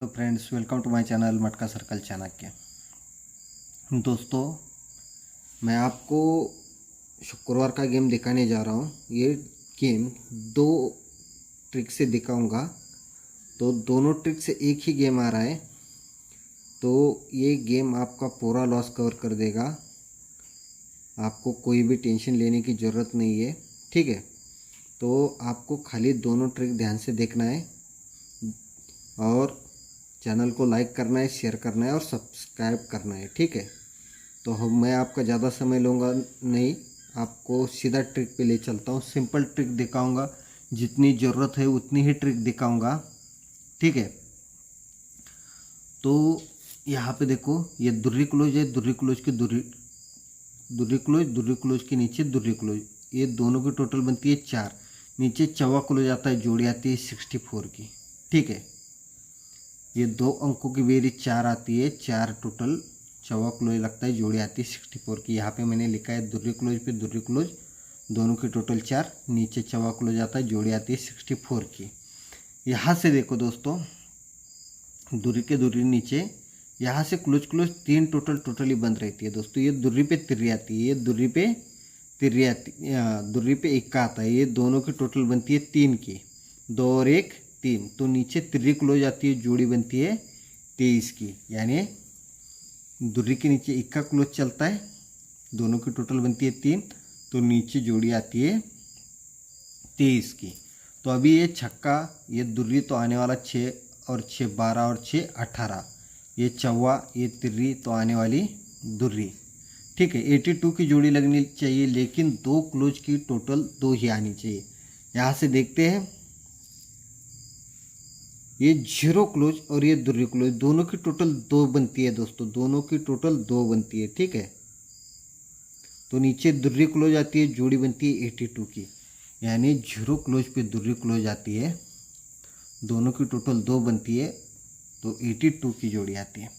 तो friends, welcome to my channel Matka Circle Chanakya. दोस्तों, मैं आपको शुक्रवार का गेम दिखाने जा रहा हूँ। ये गेम दो ट्रिक से दिखाऊंगा, तो दोनों ट्रिक से एक ही गेम आ रहा है। तो ये गेम आपका पूरा लॉस कवर कर देगा। आपको कोई भी टेंशन लेने की ज़रूरत नहीं है, ठीक है। तो आपको खाली दोनों ट्रिक ध्यान से देखना है और चैनल को लाइक करना है, शेयर करना है और सब्सक्राइब करना है, ठीक है। तो मैं आपका ज़्यादा समय लूँगा नहीं, आपको सीधा ट्रिक पे ले चलता हूँ। सिंपल ट्रिक दिखाऊंगा, जितनी ज़रूरत है उतनी ही ट्रिक दिखाऊंगा, ठीक है। तो यहाँ पे देखो, ये दुर्री क्लोज है, दुर्री क्लोज की दुर्री क्लोज के नीचे दुर्री क्लोज, ये दोनों की टोटल बनती है 4। नीचे चवा क्लोज आता है, जोड़ी आती है 64 की, ठीक है। ये 2 अंकों की बेरी 4 आती है, 4 टोटल चवा क्लोज लगता है, जोड़ी आती है 64 की। यहाँ पे मैंने लिखा है दुर्री क्लोज पे दुर्री क्लोज, दोनों की टोटल 4, नीचे चवा क्लोज आता है, जोड़ी आती है 64 की। यहाँ से देखो दोस्तों, दुर्री के दुर्री नीचे यहाँ से क्लोज क्लोज 3 टोटली बंद रहती है दोस्तों। ये दुर्री पे तिर्री आती है, ये दुर्री पे तिर्री आती, दुर्री पे इक्का आता है। ये दोनों की टोटल बनती है 3 की, 2 और 1 3। तो नीचे तिर्री क्लोज आती है, जोड़ी बनती है 23 की। यानी दुर्री के नीचे इक्का क्लोज चलता है, दोनों की टोटल बनती है 3, तो नीचे जोड़ी आती है 23 की। तो अभी ये छक्का, ये दुर्री तो आने वाला 6 और 6 12 और 6 18, ये चौवा, ये तिर्री तो आने वाली दुर्री, ठीक है। 82 की जोड़ी लगनी चाहिए, लेकिन 2 क्लोज की टोटल 2 ही आनी चाहिए। यहाँ से देखते हैं, ये 0 क्लोज और ये दुर्री क्लोज, दोनों की टोटल 2 बनती है दोस्तों, दोनों की टोटल 2 बनती है, ठीक है। तो नीचे दुर्री क्लोज आती है, जोड़ी बनती है 82 की। यानी 0 क्लोज पे दुर्री क्लोज आती है, दोनों की टोटल 2 बनती है, तो 82 की जोड़ी आती है,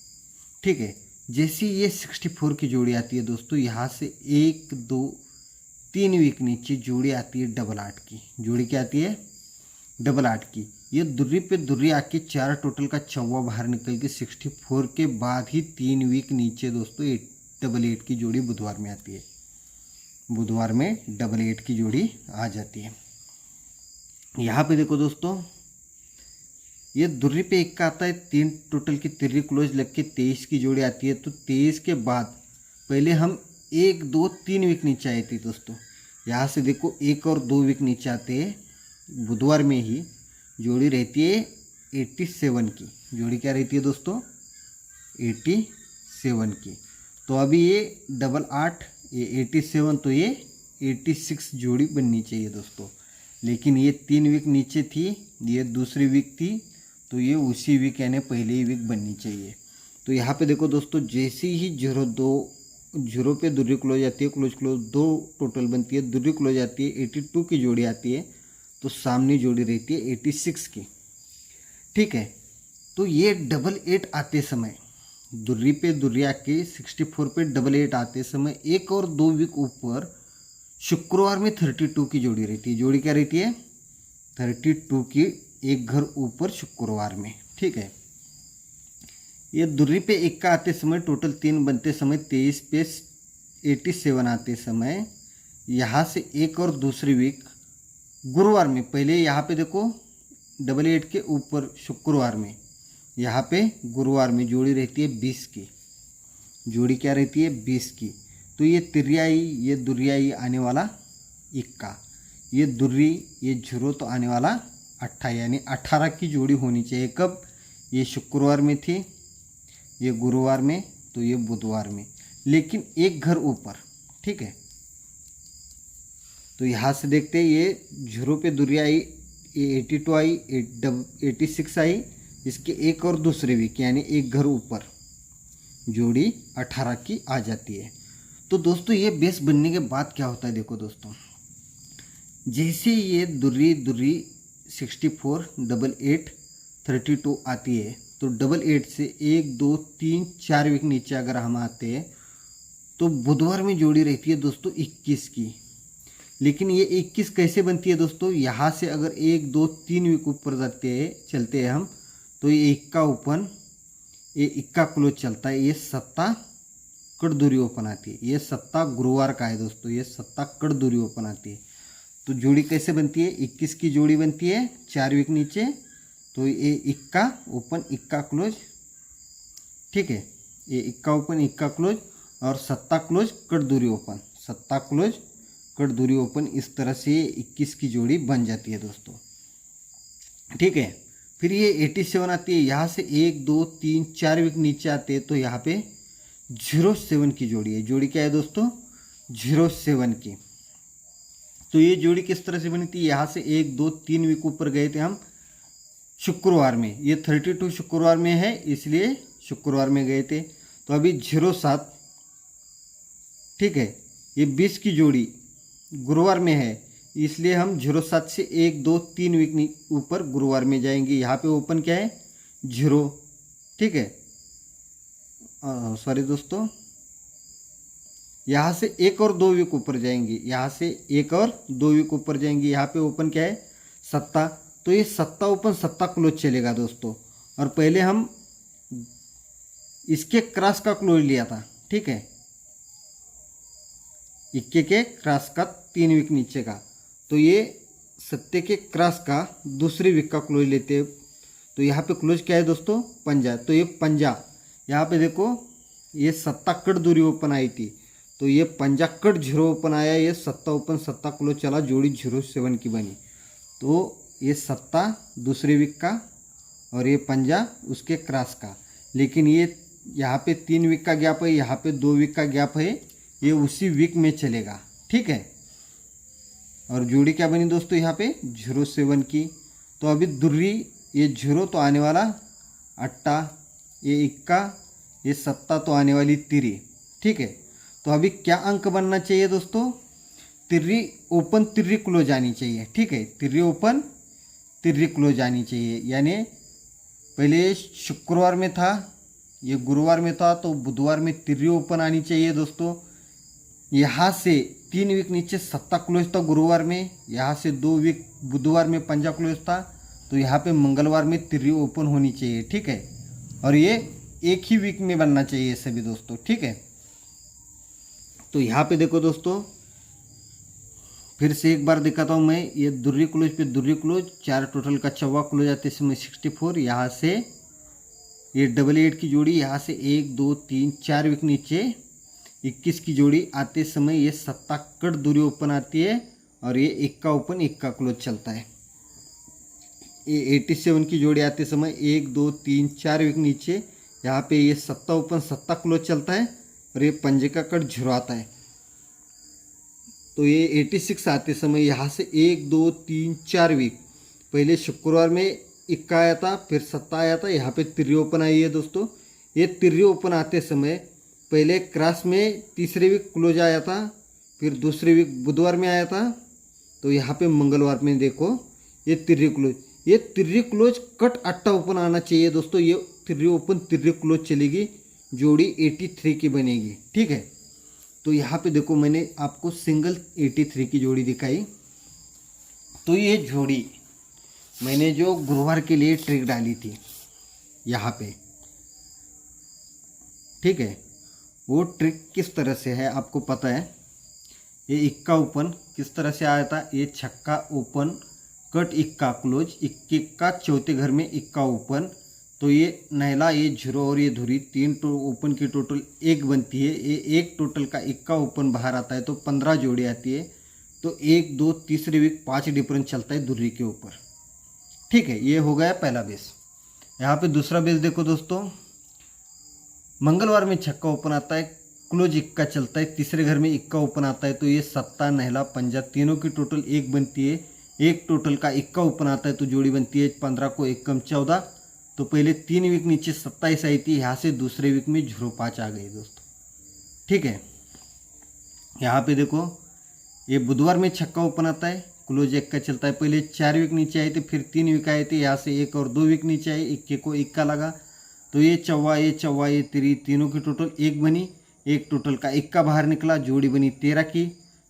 ठीक है। जैसी ये 64 की जोड़ी आती है दोस्तों, यहाँ से 1 2 3 वीक नीचे जोड़ी आती है डबल 8 की। जोड़ी क्या आती है? डबल 8 की। ये दुर्री पे दुर्री आके 4 टोटल का चौवा बाहर निकल के 64 के बाद ही 3 वीक नीचे दोस्तों डबल 8 की जोड़ी बुधवार में आती है। बुधवार में डबल 8 की जोड़ी आ जाती है। यहाँ पे देखो दोस्तों, ये दुर्री पे इक्का आता है, 3 टोटल की तिर्री क्लोज लग के 23 की जोड़ी आती है। तो 23 के बाद पहले हम 1 2 3 वीक नीचे आए थे दोस्तों। यहाँ से देखो 1 और 2 वीक नीचे आते हैं, बुधवार में ही जोड़ी रहती है 87 की। जोड़ी क्या रहती है दोस्तों? 87 की। तो अभी ये डबल 8, ये 87, तो ये 86 जोड़ी बननी चाहिए दोस्तों। लेकिन ये 3 वीक नीचे थी, ये दूसरी वीक थी, तो ये उसी वीक यानी पहले ही वीक बननी चाहिए। तो यहाँ पे देखो दोस्तों, जैसे ही 0 पे दुर्री क्लोज आती है, क्लोज 2 टोटल बनती है, दुर्री क्लोज आती है 82 की जोड़ी आती है, तो सामने जोड़ी रहती है 86 की, ठीक है। तो ये डबल 8 आते समय, दुर्री पे दुर्री आके 64 पे डबल 8 आते समय 1 और 2 वीक ऊपर शुक्रवार में 32 की जोड़ी रहती है। जोड़ी क्या रहती है? 32 की, एक घर ऊपर शुक्रवार में, ठीक है। ये दुर्री पे इक्का आते समय टोटल 3 बनते समय 23 पे 87 आते समय, यहाँ से 1 और दूसरी वीक गुरुवार में, पहले यहाँ पे देखो डबल 8 के ऊपर शुक्रवार में, यहाँ पे गुरुवार में जोड़ी रहती है 20 की। जोड़ी क्या रहती है? 20 की। तो ये तिर्याई, ये दुर्याई आने वाला इक्का, ये दुर्री, ये 0 तो आने वाला 18, यानी 18 की जोड़ी होनी चाहिए। कब? ये शुक्रवार में थी, ये गुरुवार में, तो ये बुधवार में, लेकिन एक घर ऊपर, ठीक है। तो यहाँ से देखते हैं, ये 0 पे दुर्या आई, ये 82 आई, 86 आई, इसके एक और दूसरे वीक यानी एक घर ऊपर जोड़ी 18 की आ जाती है। तो दोस्तों, ये बेस बनने के बाद क्या होता है देखो दोस्तों, जैसे ये दुर्री 64 डबल 8 32 आती है, तो डबल 8 से 1 2 3 4 वीक नीचे अगर हम आते हैं, तो बुधवार में जोड़ी रहती है दोस्तों 21 की। लेकिन ये 21 कैसे बनती है दोस्तों? यहाँ से अगर 1 2 3 वीक ऊपर चलते हैं हम, तो ये इक्का ओपन, ये इक्का क्लोज चलता है, ये सत्ता कट दूरी ओपन आती है। ये सत्ता गुरुवार का है दोस्तों, ये सत्ता कट दूरी ओपन आती है। तो जोड़ी कैसे बनती है? 21 की जोड़ी बनती है 4 वीक नीचे, तो ये इक्का ओपन इक्का क्लोज, ठीक है, ये इक्का ओपन इक्का क्लोज और सत्ता क्लोज कट दूरी ओपन, सत्ता क्लोज कट दूरी ओपन, इस तरह से 21 की जोड़ी बन जाती है दोस्तों, ठीक है। फिर ये 87 आती है, यहाँ से 1 2 3 4 वीक नीचे आते हैं, तो यहाँ पे 07 की जोड़ी है। जोड़ी क्या है दोस्तों? 07 की। तो ये जोड़ी किस तरह से बनी थी? यहाँ से 1 2 3 वीक ऊपर गए थे हम शुक्रवार में, ये 32 शुक्रवार में है इसलिए शुक्रवार में गए थे। तो अभी 07, ठीक है, ये 20 की जोड़ी गुरुवार में है इसलिए हम 07 से 1 2 3 वीक ऊपर गुरुवार में जाएंगे। यहाँ पे ओपन क्या है? 0, ठीक है, सॉरी दोस्तों, यहाँ से 1 और 2 वीक ऊपर जाएंगे, यहाँ से 1 और 2 वीक ऊपर जाएंगे। यहाँ पे ओपन क्या है? सत्ता, तो ये सत्ता ओपन सत्ता क्लोज चलेगा दोस्तों। और पहले हम इसके क्रॉस का क्लोज लिया था, ठीक है, इक्के के क्रॉस का 3 वीक नीचे का, तो ये सत्ते के क्रॉस का दूसरी वीक का क्लोज लेते हैं। तो यहाँ पे क्लोज क्या है दोस्तों? पंजा, तो ये पंजा, यहाँ पे देखो ये सत्ता कट दूरी ओपन आई थी, तो ये पंजा कट 0 ओपन आया, ये सत्ता ओपन सत्ता क्लोज चला, जोड़ी 07 की बनी। तो ये सत्ता दूसरे वीक का और ये पंजा उसके क्रॉस का, लेकिन ये यहाँ पे 3 वीक का गैप है, यहाँ पे 2 वीक का गैप है, ये उसी वीक में चलेगा, ठीक है। और जोड़ी क्या बनी दोस्तों? यहाँ पे 07 की। तो अभी दुर्री ये 0 तो आने वाला अट्टा, ये इक्का, ये सत्ता तो आने वाली तिरी, ठीक है। तो अभी क्या अंक बनना चाहिए दोस्तों? तिर्री ओपन तिर्री क्लोज आनी चाहिए, ठीक है, तिर्री ओपन तिर्री क्लोज आनी चाहिए। यानी पहले शुक्रवार में था, ये गुरुवार में था, तो बुधवार में तिर्री ओपन आनी चाहिए दोस्तों। यहाँ से 3 वीक नीचे सत्ता क्लोज था गुरुवार में, यहाँ से 2 वीक बुधवार में पंजा क्लोज था, तो यहाँ पे मंगलवार में तिर्री ओपन होनी चाहिए, ठीक है। और ये एक ही वीक में बनना चाहिए सभी दोस्तों, ठीक है। तो यहाँ पे देखो दोस्तों, फिर से एक बार दिखाता हूँ मैं, ये दुर्री क्लोज पे दुर्री क्लोज, 4 टोटल का चौवा क्लोज आते समय 64, यहाँ से ये 88 की जोड़ी, यहाँ से 1 2 3 4 वीक नीचे 21 की जोड़ी आते समय ये सत्ता कट दूरी ओपन आती है और ये इक्का ओपन इक्का क्लोज चलता है। ये 87 की जोड़ी आते समय 1 2 3 4 वीक नीचे यहाँ पे ये सत्ता ओपन सत्ता क्लोज चलता है और ये पंजे का कट 0 आता है। तो ये 86 आते समय यहाँ से 1 2 3 4 वीक, पहले शुक्रवार में इक्का आया था, फिर सत्ता आया था, यहाँ पे तिर्री ओपन आई है दोस्तों। ये तिर्री ओपन आते समय पहले क्रॉस में तीसरे वीक क्लोज आया था, फिर दूसरे वीक बुधवार में आया था, तो यहाँ पे मंगलवार में देखो ये तिर्री क्लोज, ये तिर्री क्लोज कट अट्टा ओपन आना चाहिए दोस्तों। ये तिर्री ओपन तिर्री क्लोज चलेगी, जोड़ी 83 की बनेगी, ठीक है। तो यहाँ पे देखो मैंने आपको सिंगल 83 की जोड़ी दिखाई। तो ये जोड़ी मैंने जो गुरुवार के लिए ट्रिक डाली थी यहाँ पे, ठीक है, वो ट्रिक किस तरह से है आपको पता है। ये इक्का ओपन किस तरह से आया था, ये छक्का ओपन कट इक्का क्लोज, इक्के का चौथे घर में इक्का ओपन, तो ये नहला ये 0 और ये धुरी 3 ओपन की टोटल 1 बनती है। ये एक टोटल का इक्का ओपन बाहर आता है तो 15 जोड़ी आती है। तो 1 2 तीसरे वीक 5 डिफरेंस चलता है धुरी के ऊपर, ठीक है। ये हो गया पहला बेस। यहाँ पे दूसरा बेस देखो दोस्तों, मंगलवार में छक्का ओपन आता है, क्लोज इक्का चलता है, तीसरे घर में इक्का ओपन आता है, तो ये सत्ता नहला पंजा तीनों की टोटल 1 बनती है। एक टोटल का इक्का ओपन आता है तो जोड़ी बनती है 15 को 1 कम 14। तो पहले 3 वीक नीचे 27 आई थी, यहाँ से दूसरे वीक में 05 आ गई दोस्तों, ठीक है। यहाँ पे देखो ये बुधवार में छक्का ओपन आता है, क्लोज इक्का चलता है, पहले 4 वीक नीचे आए थे, फिर 3 वीक आए थे, यहाँ से 1 और 2 वीक नीचे आए, इक्के को इक्का लगा, तो ये चौवा ये तिरी तीनों की टोटल 1 बनी। एक टोटल का इक्का बाहर निकला, जोड़ी बनी 13 की।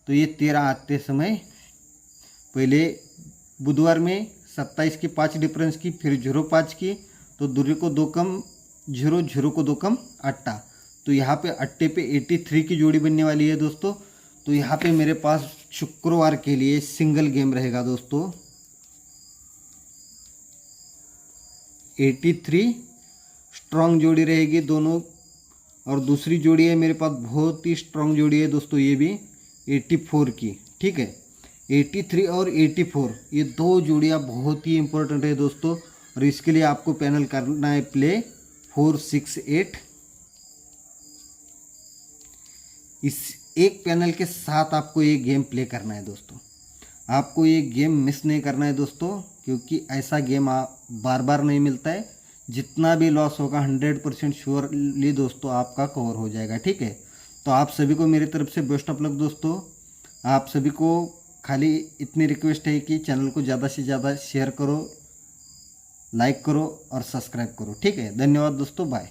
तो ये 13 आते समय पहले बुधवार में 27 की 5 डिफरेंस की, फिर 05 की, तो दूरी को 2 कम 0, 0 को 2 कम अट्टा, तो यहाँ पे अट्टे पे 83 की जोड़ी बनने वाली है दोस्तों। तो यहाँ पे मेरे पास शुक्रवार के लिए सिंगल गेम रहेगा दोस्तों 83 स्ट्रॉन्ग जोड़ी रहेगी दोनों, और दूसरी जोड़ी है मेरे पास बहुत ही स्ट्रॉन्ग जोड़ी है दोस्तों, ये भी 84 की, ठीक है। 83 और 84 ये 2 जोड़ियाँ बहुत ही इंपॉर्टेंट है दोस्तों, और इसके लिए आपको पैनल करना है प्ले 4, 6, 8। इस एक पैनल के साथ आपको ये गेम प्ले करना है दोस्तों, आपको ये गेम मिस नहीं करना है दोस्तों, क्योंकि ऐसा गेम आप बार बार नहीं मिलता है। जितना भी लॉस होगा 100% श्योरली दोस्तों आपका कवर हो जाएगा, ठीक है। तो आप सभी को मेरी तरफ से बेस्ट ऑफ लक दोस्तों। आप सभी को खाली इतनी रिक्वेस्ट है कि चैनल को ज़्यादा से ज़्यादा शेयर करो, लाइक करो और सब्सक्राइब करो, ठीक है। धन्यवाद दोस्तों, बाय।